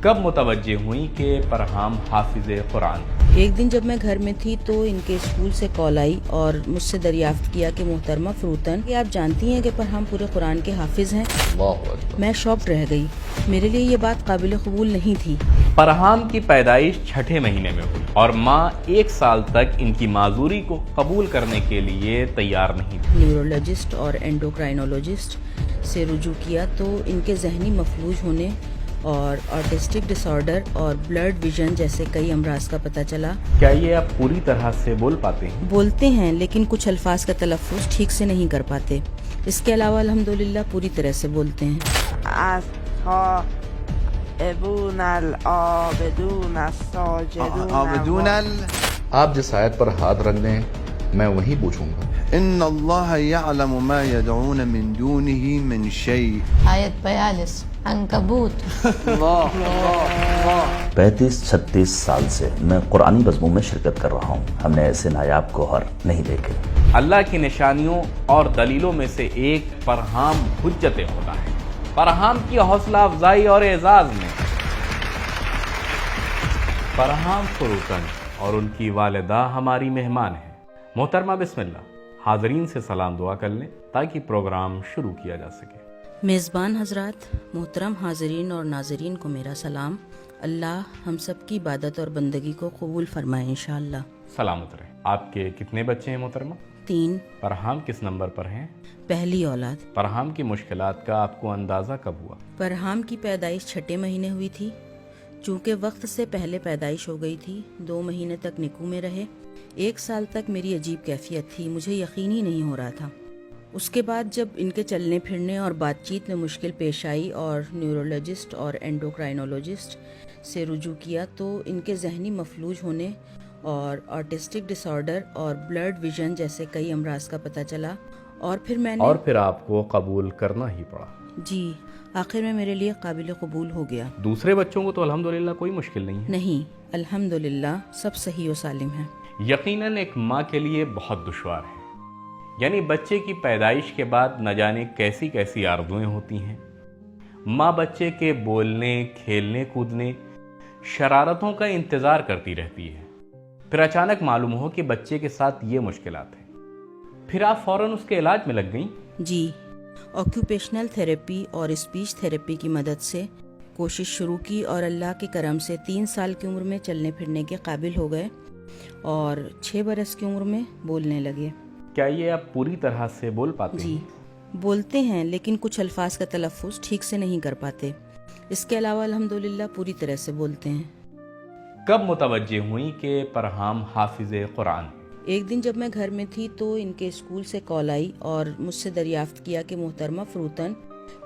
کب متوجہ ہوئی کہ فرحام حافظ قرآن؟ ایک دن جب میں گھر میں تھی تو ان کے اسکول سے کال آئی اور مجھ سے دریافت کیا کہ محترمہ فروتن، کہ آپ جانتی ہیں کہ فرحام پورے قرآن کے حافظ ہیں؟ میں شاکڈ رہ گئی، میرے لیے یہ بات قابل قبول نہیں تھی۔ فرحام کی پیدائش چھٹے مہینے میں ہوئی اور ماں 1 سال تک ان کی معذوری کو قبول کرنے کے لیے تیار نہیں تھی۔ نیورولوجسٹ اور اینڈوکرائنولوجسٹ سے رجوع کیا تو ان کے ذہنی مفلوج ہونے اور آٹسٹک ڈس آرڈر اور بلرڈ ویژن جیسے کئی امراض کا پتہ چلا۔ کیا یہ آپ پوری طرح سے بول پاتے ہیں؟ بولتے ہیں لیکن کچھ الفاظ کا تلفظ ٹھیک سے نہیں کر پاتے، اس کے علاوہ الحمدللہ پوری طرح سے بولتے ہیں۔ آپ جس آیت پر ہاتھ رکھ دیں میں وہی پوچھوں گا۔ ان اللہ یعلم ما یدعون من دونه من شیء۔ آیت 42 عنکبوت۔ 35-36 سال سے میں قرآنی بزموں میں شرکت کر رہا ہوں، ہم نے ایسے نایاب گوہر نہیں دیکھے۔ اللہ کی نشانیوں اور دلیلوں میں سے ایک فرحام حجت خدا ہے۔ فرحام کی حوصلہ افزائی اور اعزاز میں فرحام فروتن اور ان کی والدہ ہماری مہمان ہیں۔ محترمہ بسم اللہ، حاضرین سے سلام دعا کر لیں تاکہ پروگرام شروع کیا جا سکے۔ میزبان حضرات، محترم حاضرین اور ناظرین کو میرا سلام۔ اللہ ہم سب کی عبادت اور بندگی کو قبول فرمائے انشاءاللہ۔ سلامت رہیں۔ آپ کے کتنے بچے ہیں محترمہ؟ 3۔ فرحام کس نمبر پر ہیں؟ پہلی اولاد۔ فرحام کی مشکلات کا آپ کو اندازہ کب ہوا؟ فرحام کی پیدائش چھٹے مہینے ہوئی تھی، چونکہ وقت سے پہلے پیدائش ہو گئی تھی۔ 2 مہینے تک نکو میں رہے۔ 1 سال تک میری عجیب کیفیت تھی، مجھے یقین ہی نہیں ہو رہا تھا۔ اس کے بعد جب ان کے چلنے پھرنے اور بات چیت میں مشکل پیش آئی اور نیورولوجسٹ اور اینڈوکرائنولوجسٹ سے رجوع کیا تو ان کے ذہنی مفلوج ہونے اور آٹسٹک ڈس آرڈر اور بلرڈ ویژن جیسے کئی امراض کا پتہ چلا، اور پھر آپ کو قبول کرنا ہی پڑا۔ جی، آخر میں میرے لیے قابل قبول ہو گیا۔ دوسرے بچوں کو تو الحمدللہ کوئی مشکل نہیں ہے؟ نہیں، الحمدللہ سب صحیح و سالم ہیں۔ یقیناً ایک ماں کے لیے بہت دشوار ہے، یعنی بچے کی پیدائش کے بعد نہ جانے کیسی کیسی آرزویں ہوتی ہیں۔ ماں بچے کے بولنے، کھیلنے، کودنے، شرارتوں کا انتظار کرتی رہتی ہے، پھر اچانک معلوم ہو کہ بچے کے ساتھ یہ مشکلات ہیں، پھر آپ فوراً اس کے علاج میں لگ گئیں؟ جی، آکیوپیشنل تھیراپی اور اسپیچ تھیراپی کی مدد سے کوشش شروع کی اور اللہ کے کرم سے 3 سال کی عمر میں چلنے پھرنے کے قابل ہو گئے اور 6 برس کی عمر میں بولنے لگے۔ کیا یہ آپ پوری طرح سے بول پاتے ہیں؟ جی، بولتے ہیں لیکن کچھ الفاظ کا تلفظ ٹھیک سے نہیں کر پاتے، اس کے علاوہ الحمدللہ پوری طرح سے بولتے ہیں۔ کب متوجہ ہوئی کہ فرحام حافظ قرآن؟ ایک دن جب میں گھر میں تھی تو ان کے اسکول سے کال آئی اور مجھ سے دریافت کیا کہ محترمہ فروتن،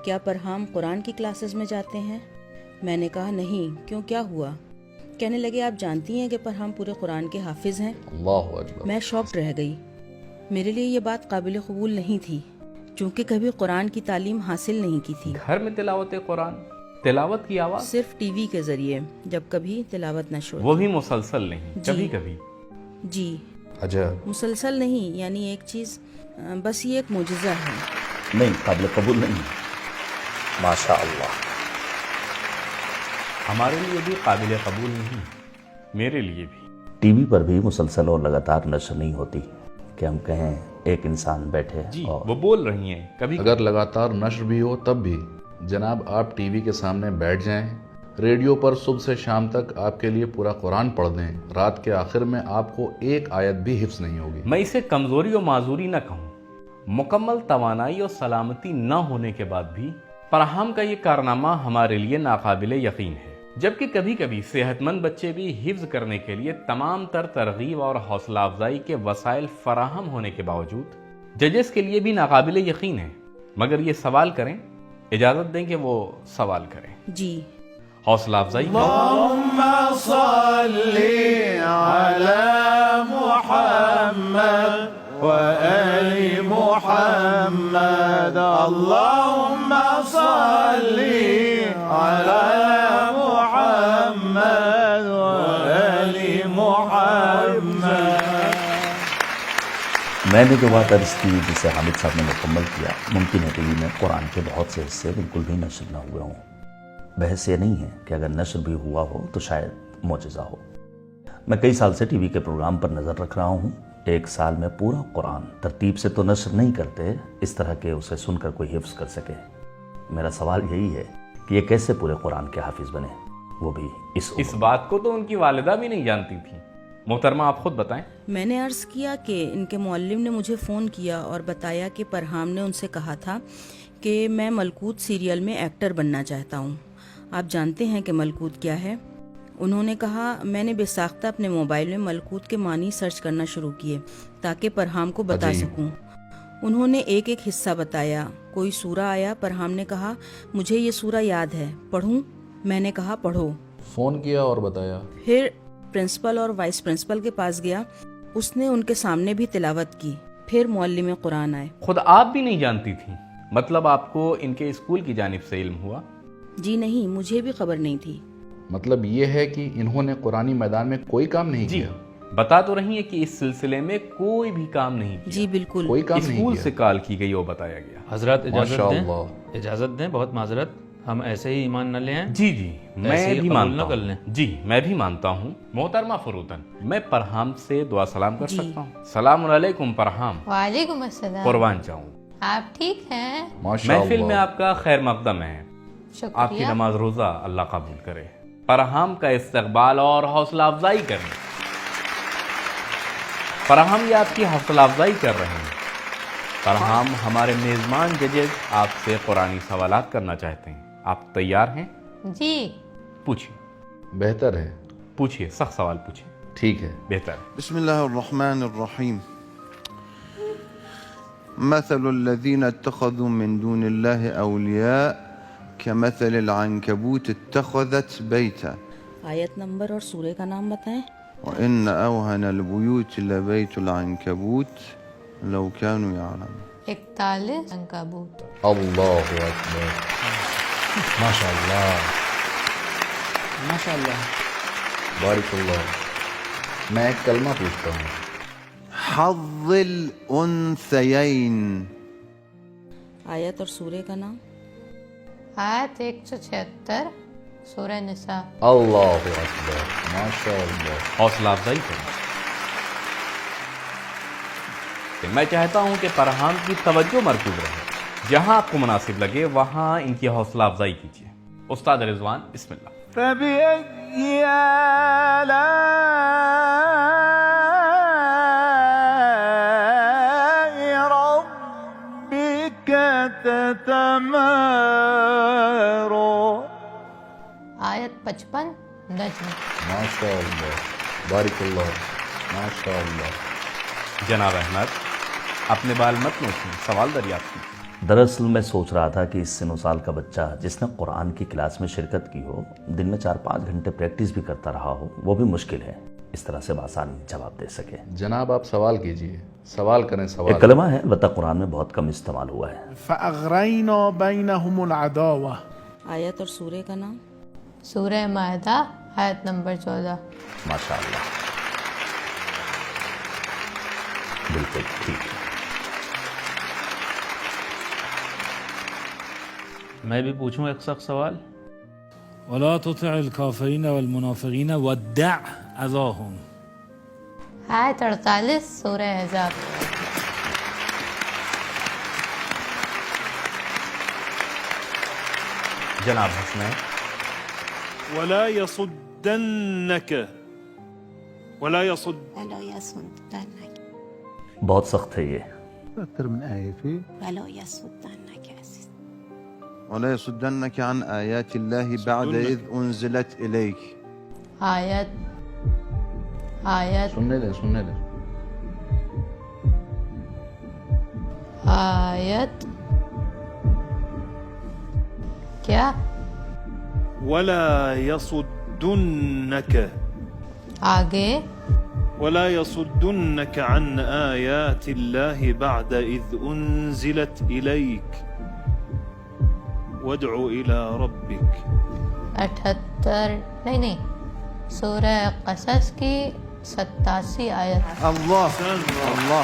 کیا فرحام قرآن کی کلاسز میں جاتے ہیں؟ میں نے کہا نہیں، کیوں، کیا ہوا؟ کہنے لگے آپ جانتی ہیں کہ فرحام پورے قرآن کے حافظ ہیں؟ اللہ اکبر۔ میں شاکڈ رہ گئی، میرے لیے یہ بات قابل قبول نہیں تھی، چونکہ کبھی قرآن کی تعلیم حاصل نہیں کی تھی۔ گھر میں تلاوت قرآن، تلاوت کی آواز صرف ٹی وی کے ذریعے جب کبھی تلاوت نشر ہوتی۔ وہ بھی مسلسل نہیں، کبھی کبھی؟ جی، عجب۔ مسلسل نہیں، یعنی ایک چیز، بس یہ ایک معجزہ ہے۔ نہیں، قابل قبول نہیں، ماشاء اللہ۔ ہمارے لیے بھی قابل قبول نہیں، میرے لیے بھی۔ ٹی وی پر بھی مسلسل اور لگاتار نشر نہیں ہوتی کہ ہم کہیں ایک انسان بیٹھے جی، اور وہ بول رہی ہیں کبھی اگر لگاتار نشر بھی ہو تب بھی جناب آپ ٹی وی کے سامنے بیٹھ جائیں، ریڈیو پر صبح سے شام تک آپ کے لیے پورا قرآن پڑھ دیں، رات کے آخر میں آپ کو ایک آیت بھی حفظ نہیں ہوگی۔ میں اسے کمزوری اور معذوری نہ کہوں، مکمل توانائی اور سلامتی نہ ہونے کے بعد بھی فرحام کا یہ کارنامہ ہمارے لیے ناقابل یقین ہے، جبکہ کبھی کبھی صحت مند بچے بھی حفظ کرنے کے لیے تمام تر ترغیب اور حوصلہ افزائی کے وسائل فراہم ہونے کے باوجود ججز کے لیے بھی ناقابل یقین ہے۔ مگر یہ سوال کریں، اجازت دیں کہ وہ سوال کریں۔ جی، حوصلہ افزائی اللہم صلی علی محمد وآل محمد، اللہم صلی علی محمد وآل محمد۔ میں نے جو بات عرض کی جسے حامد صاحب نے مکمل کیا، ممکن ہے کہ میں قرآن کے بہت سے حصے بالکل بھی نشر نہ ہوئے ہوں، بحث یہ نہیں ہے کہ اگر نشر بھی ہوا ہو تو شاید معجزہ ہو۔ میں کئی سال سے ٹی وی کے پروگرام پر نظر رکھ رہا ہوں، ایک سال میں پورا قرآن ترتیب سے تو نشر نہیں کرتے اس طرح کہ اسے سن کر کوئی حفظ کر سکے۔ میرا سوال یہی ہے کہ یہ کیسے پورے قرآن کے حافظ بنے، وہ بھی اس بات کو تو ان کی والدہ بھی نہیں جانتی تھی۔ محترمہ آپ خود بتائیں۔ میں نے عرض کیا کہ ان کے معلم نے مجھے فون کیا اور بتایا کہ پرہام نے ان سے کہا تھا کہ میں ملکوت سیریل میں ایکٹر بننا چاہتا ہوں۔ آپ جانتے ہیں کہ ملکوت کیا ہے؟ انہوں نے کہا میں نے بے ساختہ اپنے موبائل میں ملکوت کے معنی سرچ کرنا شروع کیے تاکہ پرہام کو بتا سکوں۔ انہوں نے ایک ایک حصہ بتایا، کوئی سورہ آیا، پرہام نے کہا مجھے یہ سورہ یاد ہے، پڑھوں؟ میں نے کہا پڑھو۔ فون کیا اور بتایا؟ پھر پرنسپل اور وائس پرنسپل کے پاس گیا، اس نے ان کے سامنے بھی تلاوت کی۔ پھر معلم قرآن آئے۔ خود آپ بھی نہیں جانتی تھی؟ مطلب آپ کو ان کے اسکول کی جانب سے علم ہوا؟ جی نہیں، مجھے بھی خبر نہیں تھی۔ مطلب یہ ہے کہ انہوں نے قرآنی میدان میں کوئی کام نہیں کیا؟ بتا تو رہی ہیں کہ اس سلسلے میں کوئی بھی کام نہیں کیا۔ جی بالکل، کوئی کام نہیں اسکول کیا؟ سے کال کی گئی وہ بتایا گیا۔ حضرات ماشاءاللہ۔ اجازت دیں، بہت معذرت، ہم ایسے ہی ایمان نہ لیں۔ جی میں ایسے ہی بھی قبول مانتا نہ کر ہوں۔ لیں۔ جی میں بھی مانتا ہوں۔ محترمہ فروتن، میں پرہام سے دعا سلام کر جی۔ سکتا ہوں؟ السلام علیکم پرہام، وعلیکم السلام۔ قربان جاؤں۔ آپ ٹھیک ہیں؟ ماشاءاللہ۔ محفل میں آپ کا خیر مقدم ہے، آپ کی شکریہ۔ نماز روزہ اللہ قبول کرے۔ پرہام کا استقبال اور حوصلہ افزائی کریں۔ پرہام یہ آپ کی حوصلہ افزائی کر رہے ہیں۔ پرہام ہمارے میزبان ججز آپ سے قرآنی سوالات کرنا چاہتے ہیں، آپ تیار ہیں؟ جی پوچھیے بہتر ہے، پوچھیے، سخت سوال پوچھیے، ٹھیک ہے۔ بہتر ہے۔ بسم الله الرحمن الرحيم. مثل الذين اتخذوا من دون الله أولياء كمثل العنكبوت اتخذت بيتا آیت نمبر اور سورہ کا نام بتائیں۔ وإن أوهن البيوت لبيت العنكبوت لو كانوا يعلمون. 41 عنکبوت۔ اللہ اکبر، ماشاءاللہ ماشاءاللہ۔ بارک اللہ۔ میں ایک کلمہ پوچھتا ہوں، حظ الأنثيين. آیت اور سورہ کا نام۔ آیت 176 سورہ نساء۔ اللہ اکبر، ماشاءاللہ۔ حوصلہ افزائی کریں۔ میں چاہتا ہوں کہ پرہام کی توجہ مرکوز رہے، جہاں آپ کو مناسب لگے وہاں ان کی حوصلہ افزائی کیجیے۔ استاد رضوان، بسم اللہ۔ فبأي آلاء ربك تتمارى. آیت 55 نجم۔ ماشاءاللہ، بارک اللہ، ماشاءاللہ۔ جناب احمد، اپنے بال مت نوچیں، سوال دریافت کیجیے۔ دراصل میں سوچ رہا تھا کہ اس سن و سال کا بچہ جس نے قرآن کی کلاس میں شرکت کی ہو، دن میں 4-5 گھنٹے پریکٹس بھی کرتا رہا ہو، وہ بھی مشکل ہے اس طرح سے بآسانی جواب دے سکے۔ جناب آپ سوال کیجئے، سوال کریں، سوال۔ ایک کلمہ ہے البتہ قرآن میں بہت کم استعمال ہوا ہے۔ فأغرينا بينهم العداوة. آیت اور سورہ کا نام۔ سورہ مائدہ آیت نمبر 14۔ ماشاءاللہ، بالکل ٹھیک ہے۔ میں بھی پوچھوں ایک سخت سوال؟ ولا تطع الكافرين والمنافقين ودع أذاهم. آیت 48 سورہ احزاب۔ جناب حسنین۔ ولا يصدنك بہت سخت ہے یہ۔ أكثر من آية فيه. وَلَوْ يَصُدَّنَّكَ عَزِيزٌ. ولا يصدنك عن آيات الله بعد إذ أنزلت إليك. آیت سننے دیں، سننے دیں۔ آیت کیا؟ ولا يصدنك آگے ولا يصدنك عن آيات الله بعد إذ أنزلت إليك وادع إلى ربك۔ 78 نہیں، سورہ قصص کی 87 آیت۔ الله الله.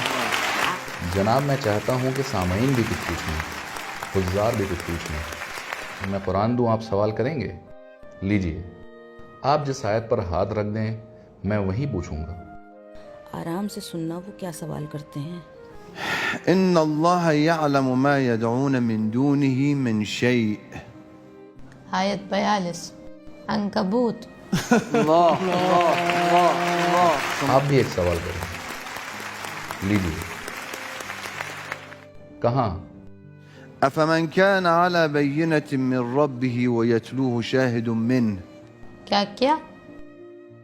جناب میں چاہتا ہوں کہ سامعین بھی کچھ پوچھیں، حضار بھی کچھ پوچھیں۔ میں قرآن دوں آپ سوال کریں گے؟ لیجئے، آپ جس آیت پر ہاتھ رکھ دیں میں وہی پوچھوں گا۔ آرام سے سننا وہ کیا سوال کرتے ہیں۔ إن الله يعلم ما يدعون من دونه من شيء. آیت 42 عنکبوت۔ آپ بھی ایک سوال کریں، لیجئے، کہاں؟ أفمن كان على بينة من ربه ويتلوه شاهد منه. کیا؟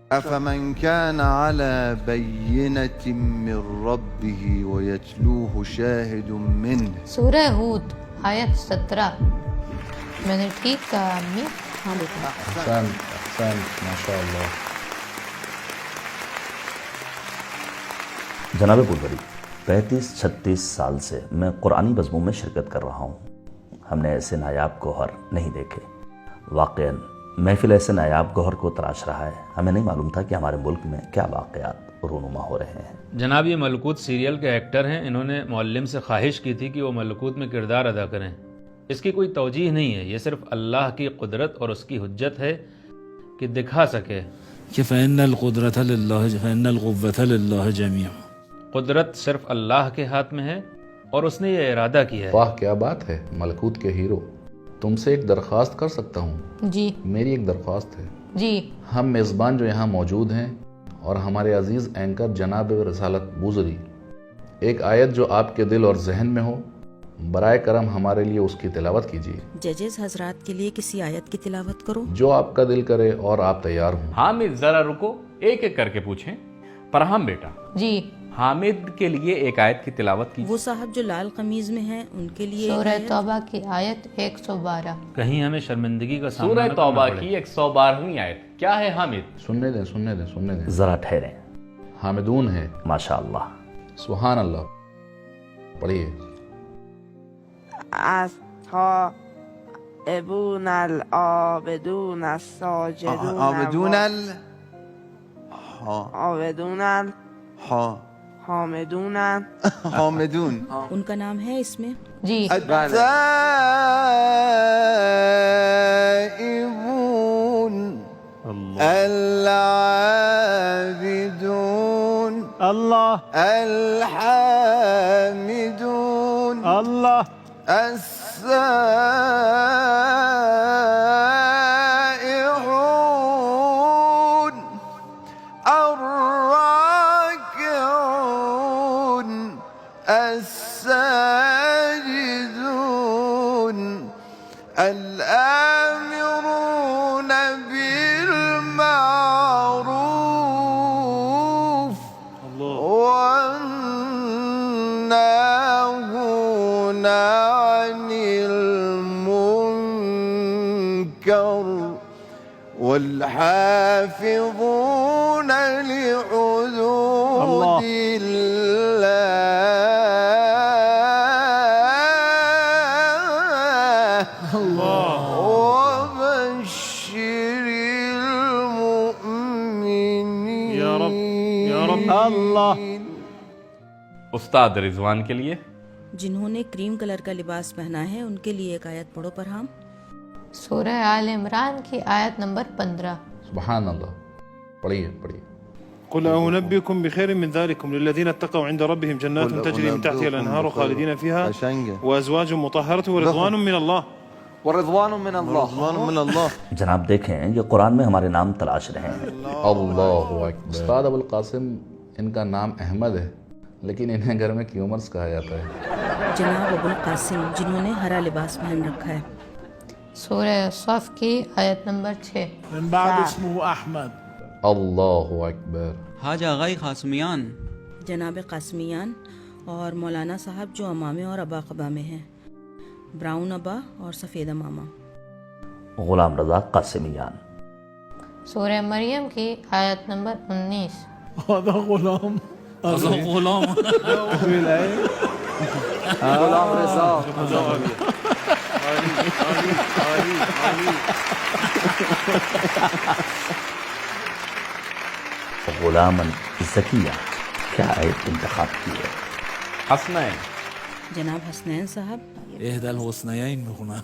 أفمن كان على بينة من ربه ويتلوه شاهد منه. سورہ ہود آیت 17۔ میں نے ٹھیک کہا امی؟ ہاں بیٹا۔ احسن ماشاء اللہ۔ جناب پولوری، 35-36 سال سے میں قرآنی بزموں میں شرکت کر رہا ہوں۔ ہم نے ایسے نایاب گوہر نہیں دیکھے۔ واقعاً محفل ایسے نایاب گوہر کو تراش رہا ہے۔ ہمیں نہیں معلوم تھا کہ ہمارے ملک میں کیا واقعات رونما ہو رہے ہیں۔ جناب یہ ملکوت سیریل کے ایکٹر ہیں، انہوں نے معلم سے خواہش کی تھی کہ وہ ملکوت میں کردار ادا کریں۔ اس کی کوئی توجیہ نہیں ہے، یہ صرف اللہ کی قدرت اور اس کی حجت ہے کہ دکھا سکے کہ فإن القدرة لله فإن القوة لله جميعا۔ قدرت صرف اللہ کے ہاتھ میں ہے اور اس نے یہ ارادہ کیا ہے۔ واہ کیا بات ہے ملکوت کے ہیرو، تم سے ایک درخواست کر سکتا ہوں؟ جی میری ایک درخواست ہے۔ جی۔ ہم میزبان جو یہاں موجود ہیں اور ہمارے عزیز اینکر جناب رسالت بوزری، ایک آیت جو آپ کے دل اور ذہن میں ہو برائے کرم ہمارے لیے اس کی تلاوت کیجیے۔ ججز حضرات کے لیے کسی آیت کی تلاوت کرو جو آپ کا دل کرے اور آپ تیار ہوں۔ حامد ذرا رکو، ایک ایک کر کے پوچھیں۔ پرہام بیٹا، جی۔ حامد کے لیے ایک آیت کی تلاوت کی۔ وہ صاحب جو لال قمیض میں ہیں ان کے لیے سورہ توبہ کی آیت 112۔ کہیں ہمیں شرمندگی کا سامنا سورہ نہ توبہ کرنا پڑے۔ کی 112ویں آیت کیا ہے حامد؟ سننے دیں ذرا ٹھہریں۔ حامدون ہے۔ ماشاء اللہ۔ سبحان اللہ، پڑھیے۔ التائبون العابدون الساجدون عابدون حامدون حامدون۔ ان کا نام ہے اس میں؟ جی۔ التائبون العابدون الله الحامدون الله السائحون الراكعون الساجدون الآمرون بالمعروف والناهون عن المنكر والحافظون لحدود الله وبشر المؤمنين يا رب يا رب الله۔ استاد رضوان کے لیے جنہوں نے کریم کلر کا لباس پہنا ہے ان کے لیے ایک آیت پڑھو پرہام۔ سورہ آل عمران کی آیت نمبر 15۔ سبحان اللہ، پڑھیے۔ قل أنبئكم بخير من ذلكم للذين اتقوا عند ربهم جنات تجري من تحتها الأنهار خالدين فيها وأزواج مطهرة ورضوان من الله ورضوان من الله رضوان من الله۔ جناب دیکھیں یہ قرآن میں ہمارے نام تلاش رہے ہیں۔ اللہ اکبر۔ استاد ابو القاسم، ان کا نام احمد ہے لیکن انہیں گھر میں کیومرز کہا جاتا ہے۔ جناب ابو القاسم جنہوں نے ہرا لباس پہن رکھا ہے۔ سورہ صف کی آیت نمبر 6۔ من بعد اسمه احمد۔ اللہ اکبر۔ حاج آغائی قاسمیان، جناب قاسمیان اور مولانا صاحب جو امامے اور ابا قبا میں ہیں، براؤن ابا اور سفید امامہ۔ غلام رضا قاسمیان۔ سورہ مریم کی آیت نمبر 19۔ هذا غلام غلام غلام رضا غلامن ذکیہ، کیا آیت انتخاب کی ہے؟ حسنین، جناب حسنین صاحب۔ احدى الحسنيين میخونن۔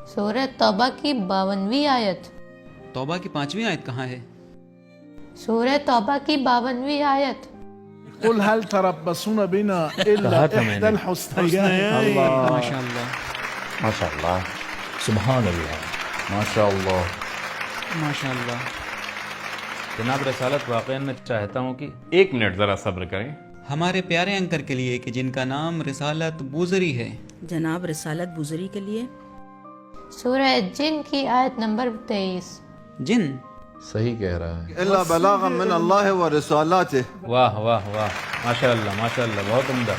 سورہ توبہ کی 52ویں آیت. توبہ کی 5ویں آیت کہاں ہے؟ سورہ توبہ کی 52ویں آیت. قل هل تربصون بنا الا احدى الحسنيين. ماشاء اللہ، ماشاء اللہ، سبحان اللہ، ماشاء اللہ. ماشاء اللہ. جناب رسالت واقعا میں چاہتا ہوں کہ 1 منٹ ذرا صبر کریں. ہمارے پیارے انکر کے لیے کہ جن کا نام رسالت بوزری ہے. جناب رسالت بوزری کے لیے سورہ جن کی آیت نمبر 23. جن صحیح کہہ رہا ہے. الا بلاغا من اللہ ورسالاته. واہ واہ واہ، ماشاء اللہ، بہت عمدہ.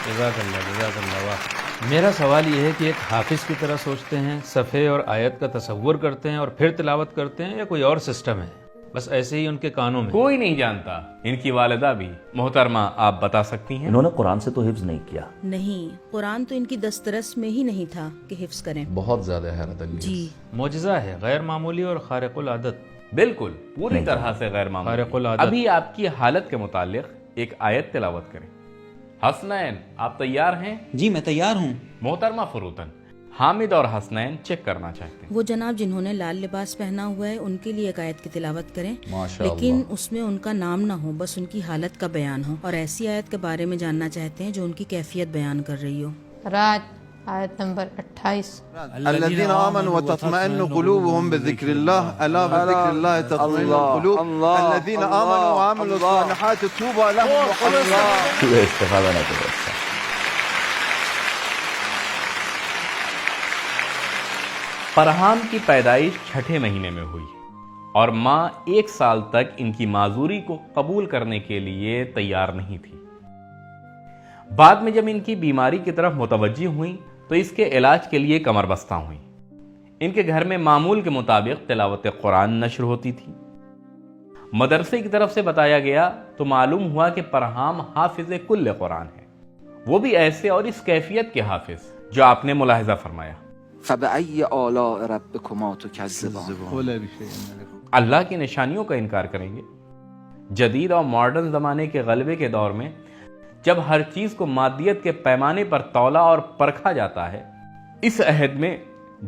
جزاک اللہ، واہ. میرا سوال یہ ہے کہ ایک حافظ کی طرح سوچتے ہیں، صفحے اور آیت کا تصور کرتے ہیں اور پھر تلاوت کرتے ہیں، یا کوئی اور سسٹم ہے؟ بس ایسے ہی ان کے کانوں میں؟ کوئی نہیں جانتا. ان کی والدہ بھی. محترمہ آپ بتا سکتی ہیں؟ انہوں نے قرآن سے تو حفظ نہیں کیا. نہیں، قرآن تو ان کی دسترس میں ہی نہیں تھا کہ حفظ کریں. بہت زیادہ حیرت انگیز. جی، معجزہ ہے، غیر معمولی اور خارق العادت. بالکل، پوری طرح سے غیر معمولی. خارق العادت. ابھی آپ کی حالت کے متعلق ایک آیت تلاوت کریں. حسنین، آپ تیار ہیں؟ جی میں تیار ہوں. محترمہ فروتن، حامد اور حسنین چیک کرنا چاہتے ہیں. وہ جناب جنہوں نے لال لباس پہنا ہوا ہے ان کے لیے ایک آیت کی تلاوت کریں، ماشاء لیکن اللہ. اس میں ان کا نام نہ ہو، بس ان کی حالت کا بیان ہو، اور ایسی آیت کے بارے میں جاننا چاہتے ہیں جو ان کی کیفیت بیان کر رہی ہو. رات آیت نمبر 28. الذين آمنوا وتطمئن قلوبهم بذكر الله ألا بذكر الله تطمئن القلوب الذين آمنوا وعملوا الصالحات طوبى لهم وحسن. استفادہ نہ کرو. اچھا، فرحام کی پیدائش 6 مہینے میں ہوئی اور ماں 1 سال تک ان کی معذوری کو قبول کرنے کے لیے تیار نہیں تھی. بعد میں جب ان کی بیماری کی طرف متوجہ ہوئیں تو اس کے علاج کے لیے کمر بستہ ہوئیں. ان کے گھر میں معمول کے مطابق تلاوت قرآن نشر ہوتی تھی. مدرسے کی طرف سے بتایا گیا تو معلوم ہوا کہ فرحام حافظ کل قرآن ہے، وہ بھی ایسے اور اس کیفیت کے حافظ جو آپ نے ملاحظہ فرمایا. فبأي آلاء ربكما تكذبان. اللہ کی نشانیوں کا انکار کریں گے؟ جدید اور ماڈرن زمانے کے غلبے کے دور میں جب ہر چیز کو مادیت کے پیمانے پر تولا اور پرکھا جاتا ہے، اس عہد میں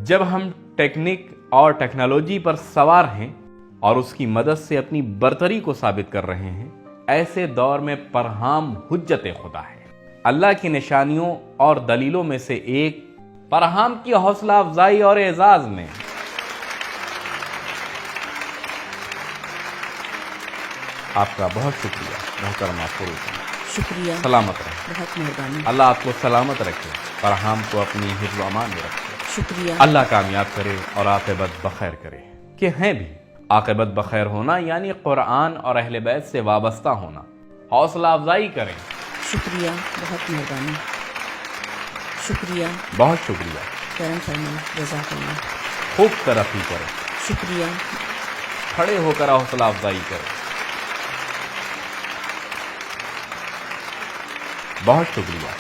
جب ہم ٹیکنیک اور ٹیکنالوجی پر سوار ہیں اور اس کی مدد سے اپنی برتری کو ثابت کر رہے ہیں، ایسے دور میں فرحام حجت خدا ہے. اللہ کی نشانیوں اور دلیلوں میں سے ایک فرحام کی حوصلہ افزائی اور اعزاز میں آپ کا بہت شکریہ محترمہ فروتن. شکریہ، سلامت رہیں. بہت مہربانی. اللہ آپ کو سلامت رکھے، فرحام کو اپنی حفظ و امان میں رکھے. شکریہ. اللہ کامیاب کرے اور عاقبت بخیر کرے. کہ ہیں بھی عاقبت بخیر ہونا یعنی قرآن اور اہل بیت سے وابستہ ہونا. حوصلہ افزائی کریں. شکریہ، بہت مہربانی. شکریہ، بہت شکریہ. کرم فرمائیں. جزاک اللہ. خوب ترقی کریں. شکریہ. کھڑے ہو کر حوصلہ افزائی کریں. بہت شکریہ.